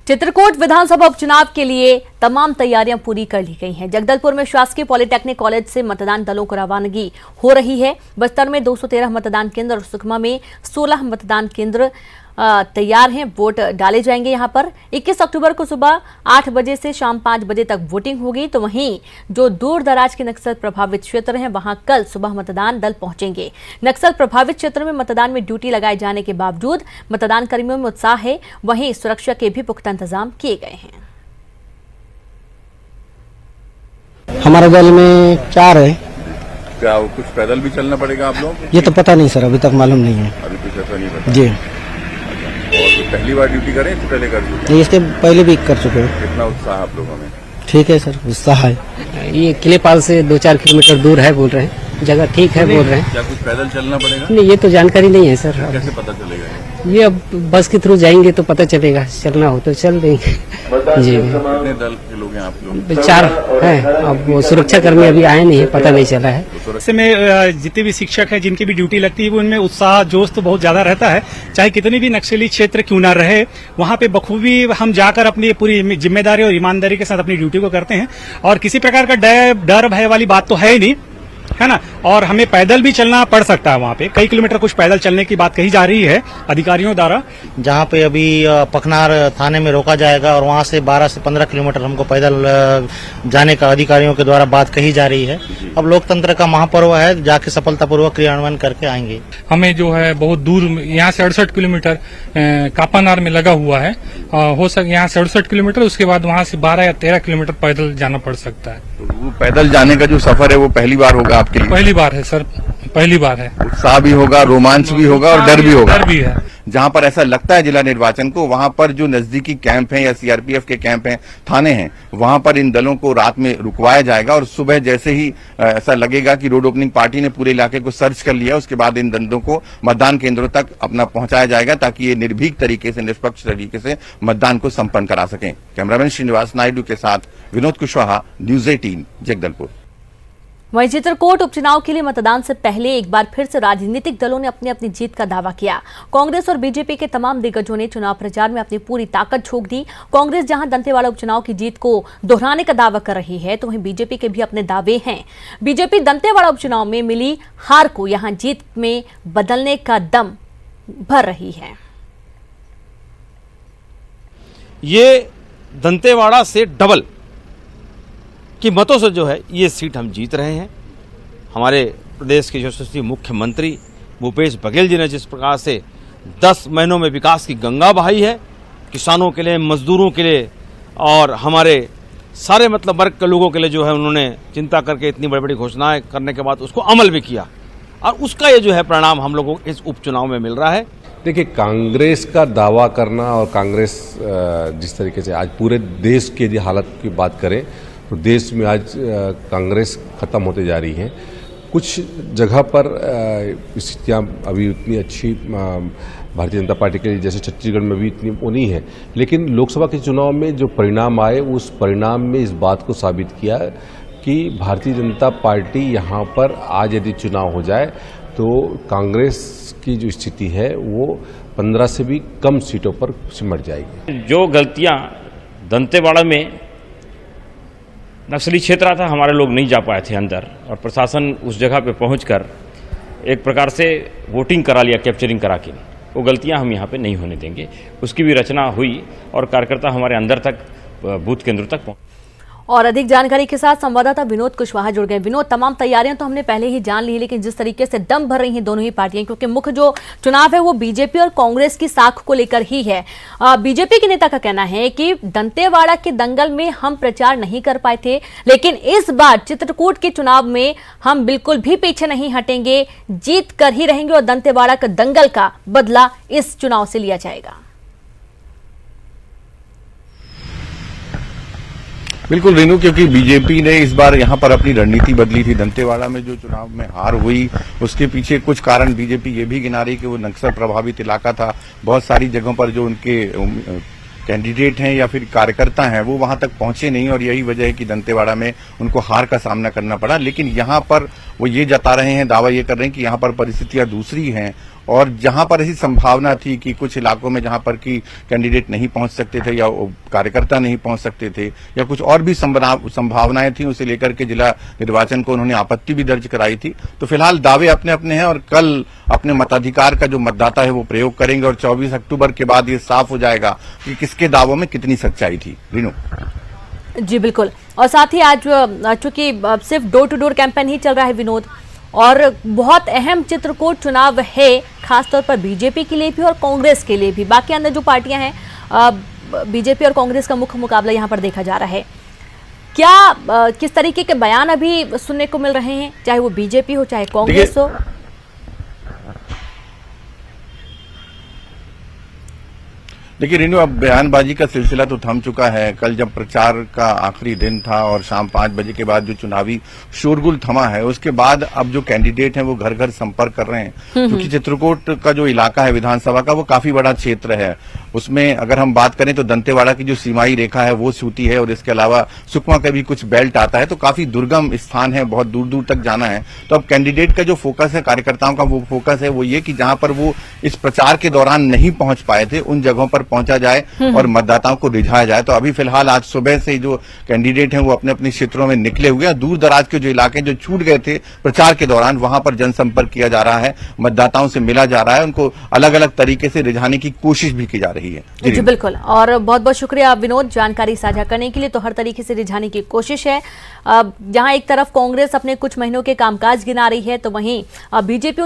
चित्रकूट विधानसभा उपचुनाव के लिए तमाम तैयारियां पूरी कर ली गई हैं। जगदलपुर में शासकीय पॉलिटेक्निक कॉलेज से मतदान दलों को रवानगी हो रही है। बस्तर में 213 मतदान केंद्र और सुकमा में 16 मतदान केंद्र तैयार हैं। वोट डाले जाएंगे। यहां पर 21 अक्टूबर को सुबह 8 बजे से शाम 5 बजे तक वोटिंग होगी। तो वहीं जो दूर दराज के नक्सल प्रभावित क्षेत्र हैं वहां कल सुबह मतदान दल पहुंचेंगे। नक्सल प्रभावित क्षेत्र में मतदान में ड्यूटी लगाए जाने के बावजूद मतदान कर्मियों में उत्साह है। वहीं सुरक्षा के भी पुख्ता इंतजाम किए गए हैं। हमारे दल में 4 है। क्या कुछ पैदल भी चलना पड़ेगा आप लोग? ये तो पता नहीं सर, अभी तक मालूम नहीं है। अभी कुछ ऐसा नहीं पता जी। और पहली बार ड्यूटी करें तो पहले कर चुके? नहीं, इसके पहले भी कर चुके हैं। कितना उत्साह आप लोगों में? ठीक है सर, उत्साह है। ये किलेपाल से 2-4 किलोमीटर दूर है बोल रहे हैं। जगह ठीक है बोल रहे हैं। क्या कुछ पैदल चलना पड़ेगा? नहीं, ये तो जानकारी नहीं है सर। कैसे पता चलेगा? ये अब बस के थ्रू जाएंगे तो पता चलेगा। चलना हो तो चल देंगे। जी, कितने दल के लोग हैं आप लोग? 4 हैं। अब वो सुरक्षा कर्मी अभी आए नहीं है, पता नहीं चला है। ऐसे में जितने भी शिक्षक हैं जिनकी भी ड्यूटी लगती है वो उनमें उत्साह जोश तो बहुत ज्यादा रहता है। चाहे कितनी भी नक्सली क्षेत्र क्यों ना रहे, वहां पे बखूबी हम जाकर अपनी पूरी जिम्मेदारी और ईमानदारी के साथ अपनी ड्यूटी को करते हैं। और किसी प्रकार का डर भय वाली बात तो है ही नहीं, है ना। और हमें पैदल भी चलना पड़ सकता है। वहाँ पे कई किलोमीटर कुछ पैदल चलने की बात कही जा रही है अधिकारियों द्वारा। जहाँ पे अभी पखनार थाने में रोका जाएगा और वहाँ से 12 से 15 किलोमीटर हमको पैदल जाने का अधिकारियों के द्वारा बात कही जा रही है। अब लोकतंत्र का महापर्व है, जाके सफलतापूर्वक क्रियान्वयन करके आएंगे। हमें जो है बहुत दूर, यहाँ से 68 किलोमीटर कापानार में लगा हुआ है। हो सके यहाँ से 68 किलोमीटर, उसके बाद वहाँ से 12 या 13 किलोमीटर पैदल जाना पड़ सकता है। तो वो पैदल जाने का जो सफर है वो पहली बार होगा आपके लिए? पहली बार है सर, पहली बार है। उत्साह भी होगा, रोमांच भी होगा और डर भी होगा। डर भी है। जहां पर ऐसा लगता है जिला निर्वाचन को, वहां पर जो नजदीकी कैंप हैं या सीआरपीएफ के कैंप हैं, थाने हैं, वहां पर इन दलों को रात में रुकवाया जाएगा। और सुबह जैसे ही ऐसा लगेगा कि रोड ओपनिंग पार्टी ने पूरे इलाके को सर्च कर लिया, उसके बाद इन दलों को मतदान केंद्रों तक अपना पहुंचाया जाएगा ताकि ये निर्भीक तरीके से, निष्पक्ष तरीके से मतदान को संपन्न करा सकें। कैमरामैन श्रीनिवास नायडू के साथ विनोद कुशवाहा, न्यूज 18 जगदलपुर। वहीं चित्रकूट उपचुनाव के लिए मतदान से पहले एक बार फिर से राजनीतिक दलों ने अपनी अपनी जीत का दावा किया। कांग्रेस और बीजेपी के तमाम दिग्गजों ने चुनाव प्रचार में अपनी पूरी ताकत झोंक दी। कांग्रेस जहां दंतेवाड़ा उपचुनाव की जीत को दोहराने का दावा कर रही है, तो वहीं बीजेपी के भी अपने दावे हैं। बीजेपी दंतेवाड़ा उपचुनाव में मिली हार को यहां जीत में बदलने का दम भर रही है। ये दंतेवाड़ा से डबल की मतों से जो है ये सीट हम जीत रहे हैं। हमारे प्रदेश के यशस्वी मुख्यमंत्री भूपेश बघेल जी ने जिस प्रकार से 10 महीनों में विकास की गंगा बहाई है, किसानों के लिए, मजदूरों के लिए और हमारे सारे वर्ग के लोगों के लिए जो है उन्होंने चिंता करके इतनी बड़ी बड़ी घोषणाएं करने के बाद उसको अमल भी किया, और उसका ये जो है परिणाम हम लोगों को इस उपचुनाव में मिल रहा है। देखिए, कांग्रेस का दावा करना और कांग्रेस जिस तरीके से आज पूरे देश की यदि हालत की बात करें तो देश में आज कांग्रेस खत्म होते जा रही है। कुछ जगह पर स्थितियाँ अभी उतनी अच्छी भारतीय जनता पार्टी के लिए जैसे छत्तीसगढ़ में भी इतनी वो नहीं है, लेकिन लोकसभा के चुनाव में जो परिणाम आए उस परिणाम में इस बात को साबित किया कि भारतीय जनता पार्टी यहाँ पर आज यदि चुनाव हो जाए तो कांग्रेस की जो स्थिति है वो 15 से भी कम सीटों पर सिमट जाएगी। जो गलतियाँ दंतेवाड़ा में नक्सली क्षेत्र था, हमारे लोग नहीं जा पाए थे अंदर, और प्रशासन उस जगह पे पहुंचकर एक प्रकार से वोटिंग करा लिया, कैप्चरिंग करा के। वो गलतियां हम यहाँ पे नहीं होने देंगे। उसकी भी रचना हुई और कार्यकर्ता हमारे अंदर तक, बूथ केंद्रों तक पहुंचे। और अधिक जानकारी के साथ संवाददाता विनोद कुशवाहा जुड़ गए। विनोद, तमाम तैयारियां तो हमने पहले ही जान ली, लेकिन जिस तरीके से दम भर रही हैं दोनों ही पार्टियां, क्योंकि मुख्य जो चुनाव है वो बीजेपी और कांग्रेस की साख को लेकर ही है। बीजेपी के नेता का कहना है कि दंतेवाड़ा के दंगल में हम प्रचार नहीं कर पाए थे, लेकिन इस बार चित्रकूट के चुनाव में हम बिल्कुल भी पीछे नहीं हटेंगे, जीत कर ही रहेंगे और दंतेवाड़ा का दंगल का बदला इस चुनाव से लिया जाएगा। बिल्कुल रेनू, क्योंकि बीजेपी ने इस बार यहाँ पर अपनी रणनीति बदली थी। दंतेवाड़ा में जो चुनाव में हार हुई उसके पीछे कुछ कारण बीजेपी ये भी गिना रही कि वो नक्सल प्रभावित इलाका था। बहुत सारी जगहों पर जो उनके कैंडिडेट हैं या फिर कार्यकर्ता हैं वो वहां तक पहुंचे नहीं, और यही वजह है कि दंतेवाड़ा में उनको हार का सामना करना पड़ा। लेकिन यहाँ पर वो ये जता रहे हैं, दावा ये कर रहे हैं कि यहाँ पर परिस्थितियां दूसरी हैं और जहां पर ऐसी संभावना थी कि कुछ इलाकों में जहां पर कि कैंडिडेट नहीं पहुंच सकते थे या कार्यकर्ता नहीं पहुंच सकते थे या कुछ और भी संभावनाएं थी, उसे लेकर के जिला निर्वाचन को उन्होंने आपत्ति भी दर्ज कराई थी। तो फिलहाल दावे अपने अपने हैं और कल अपने मताधिकार का जो मतदाता है वो प्रयोग करेंगे और 24 अक्टूबर के बाद ये साफ हो जाएगा कि किसके दावों में कितनी सच्चाई थी। रीनू जी बिल्कुल, और साथ ही आज चूंकि सिर्फ डोर टू डोर कैंपेन ही चल रहा है विनोद, और बहुत अहम चित्रकूट चुनाव है खासतौर पर बीजेपी के लिए भी और कांग्रेस के लिए भी। बाकी अन्य जो पार्टियां हैं, बीजेपी और कांग्रेस का मुख्य मुकाबला यहां पर देखा जा रहा है। क्या किस तरीके के बयान अभी सुनने को मिल रहे हैं, चाहे वो बीजेपी हो चाहे कांग्रेस हो? देखिए रीनू, अब बयानबाजी का सिलसिला तो थम चुका है। कल जब प्रचार का आखिरी दिन था और शाम 5 बजे के बाद जो चुनावी शोरगुल थमा है, उसके बाद अब जो कैंडिडेट हैं वो घर घर संपर्क कर रहे हैं। क्योंकि चित्रकूट का जो इलाका है विधानसभा का, वो काफी बड़ा क्षेत्र है। उसमें अगर हम बात करें तो दंतेवाड़ा की जो सीमाई रेखा है वो छूती है और इसके अलावा सुकमा का भी कुछ बेल्ट आता है, तो काफी दुर्गम स्थान है, बहुत दूर दूर तक जाना है। तो अब कैंडिडेट का जो फोकस है, कार्यकर्ताओं का वो फोकस है वो ये कि जहां पर वो इस प्रचार के दौरान नहीं पहुंच पाए थे उन जगहों पर पहुंचा जाए और मतदाताओं को रिझाया जाए। तो अभी फिलहाल आज सुबह से जो कैंडिडेट हैं वो अपने अपने क्षेत्रों में निकले हुए हैं। दूर दराज के जो इलाके जो छूट गए थे प्रचार के दौरान, वहां पर जनसंपर्क किया जा रहा है, मतदाताओं से मिला जा रहा है, उनको अलग अलग तरीके से रिझाने की कोशिश भी की जा रही है। जी बिल्कुल, और बहुत बहुत शुक्रिया विनोद जानकारी साझा करने के लिए। तो हर तरीके से रिझाने की कोशिश है। जहां एक तरफ कांग्रेस अपने कुछ महीनों के कामकाज गिना रही है, तो वहीं बीजेपी